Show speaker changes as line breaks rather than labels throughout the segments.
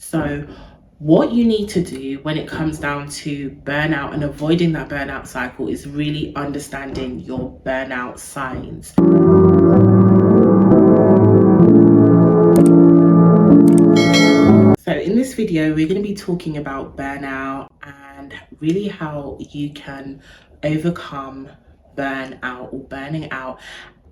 So what you need to do when it comes down to burnout and avoiding that burnout cycle is really understanding your burnout signs. So in this video, we're going to be talking about burnout and really how you can overcome burnout or burning out,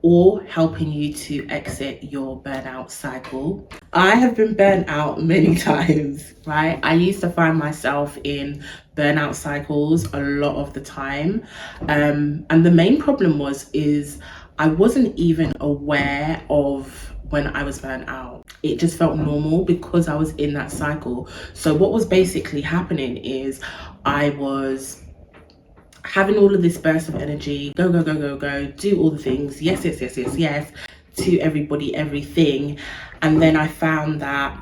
or helping you to exit your burnout cycle. I have been burnt out many times, right? I used to find myself in burnout cycles a lot of the time. And the main problem is I wasn't even aware of when I was burnt out. It just felt normal because I was in that cycle. So what was basically happening is I was having all of this burst of energy, go, go, go, go, go, do all the things, yes, yes, yes, yes, yes, to everybody, everything. And then I found that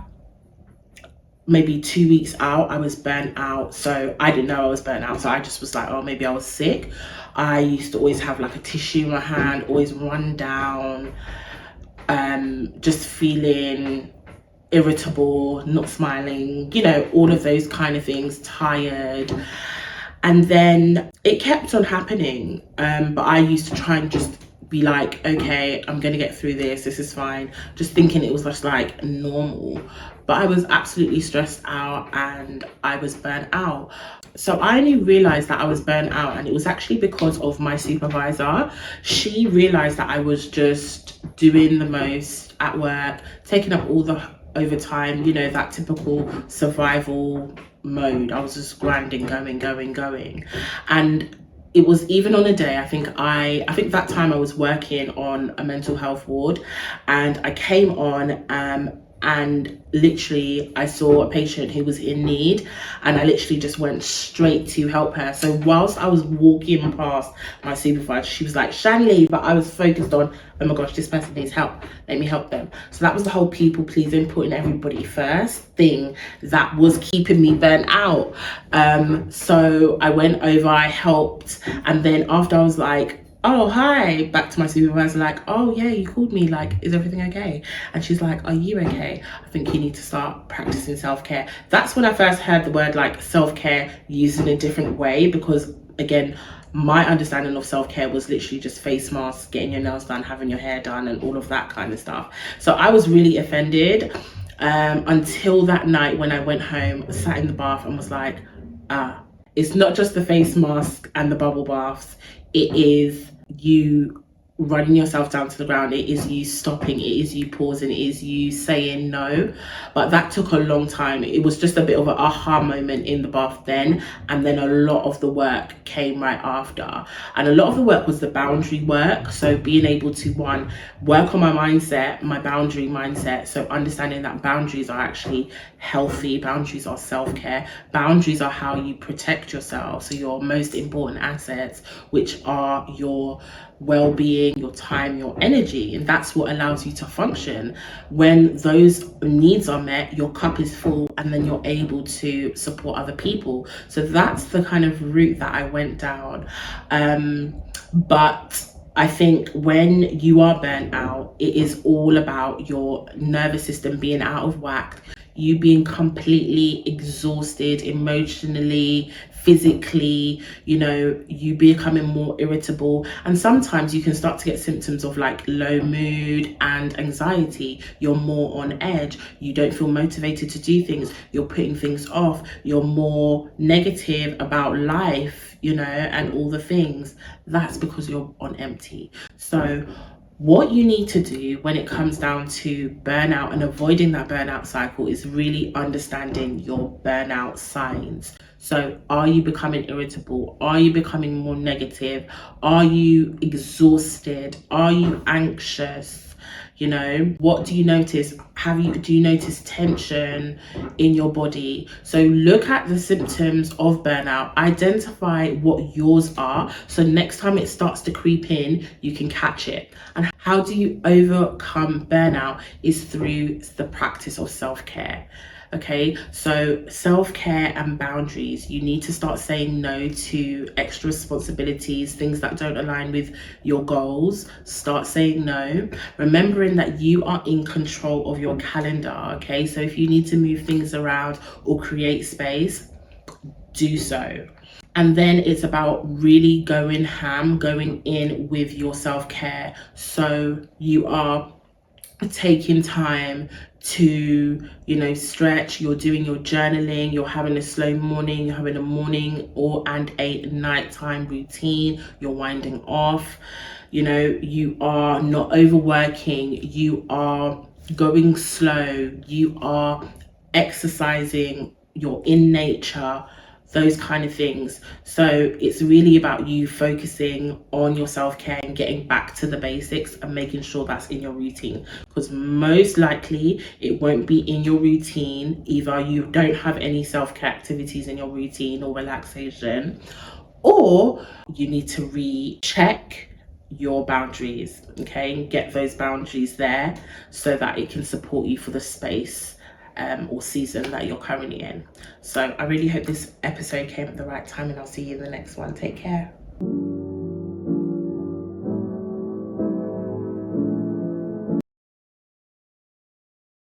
maybe 2 weeks out, I was burnt out. So I didn't know I was burnt out. So I just was like, oh, maybe I was sick. I used to always have like a tissue in my hand, always run down, just feeling irritable, not smiling, all of those kind of things, tired. And then it kept on happening. But I used to try and just be like, okay, I'm going to get through this. This is fine. Just thinking it was just like normal. But I was absolutely stressed out and I was burnt out. So I only realized that I was burnt out, and it was actually because of my supervisor. She realized that I was just doing the most at work, taking up all the overtime, that typical survival mode. I was just grinding, going. And it was even on a day, I think that time I was working on a mental health ward, and I came on and literally I saw a patient who was in need, and I literally just went straight to help her. So whilst I was walking past my supervisor, she was like, Shanley, but I was focused on, oh my gosh, this person needs help, let me help them. So that was the whole people pleasing, putting everybody first thing that was keeping me burnt out. So I went over, I helped, and then after I was like, oh, hi, back to my supervisor, like, oh yeah, you called me, like, is everything okay? And she's like, are you okay? I think you need to start practicing self-care. That's when I first heard the word like self-care used in a different way, because again, my understanding of self-care was literally just face masks, getting your nails done, having your hair done, and all of that kind of stuff. So I was really offended until that night when I went home, sat in the bath and was like, it's not just the face mask and the bubble baths, it is you running yourself down to the ground, it is you stopping, it is you pausing, it is you saying no. But that took a long time. It was just a bit of an aha moment in the bath then, and then a lot of the work came right after. And a lot of the work was the boundary work. So being able to, one, work on my mindset, my boundary mindset. So understanding that boundaries are actually healthy, boundaries are self-care, boundaries are how you protect yourself. So your most important assets, which are your well-being, your time, your energy, and that's what allows you to function. When those needs are met, your cup is full, and then you're able to support other people. So that's the kind of route that I went down. But I think when you are burnt out, it is all about your nervous system being out of whack, you being completely exhausted emotionally, physically, you becoming more irritable. And sometimes you can start to get symptoms of like low mood and anxiety. You're more on edge. You don't feel motivated to do things. You're putting things off. You're more negative about life, and all the things. That's because you're on empty. So what you need to do when it comes down to burnout and avoiding that burnout cycle is really understanding your burnout signs. So are you becoming irritable? Are you becoming more negative? Are you exhausted? Are you anxious? What do you notice? Do you notice tension in your body? So look at the symptoms of burnout, identify what yours are, so next time it starts to creep in, you can catch it. And how do you overcome burnout is through the practice of self-care. Okay, so self-care and boundaries. You need to start saying no to extra responsibilities, things that don't align with your goals. Start saying no, remembering that you are in control of your calendar. Okay, so if you need to move things around or create space, do so. And then it's about really going ham, going in with your self-care. So you are taking time to, stretch, you're doing your journaling, you're having a slow morning, you're having a morning or and a nighttime routine, you're winding off, you are not overworking, you are going slow, you are exercising, you're in nature, those kind of things. So it's really about you focusing on your self-care and getting back to the basics and making sure that's in your routine, because most likely it won't be in your routine. Either you don't have any self-care activities in your routine or relaxation, or you need to recheck your boundaries, okay? Get those boundaries there so that it can support you for the space or season that you're currently in. So I really hope this episode came at the right time, and I'll see you in the next one. Take care.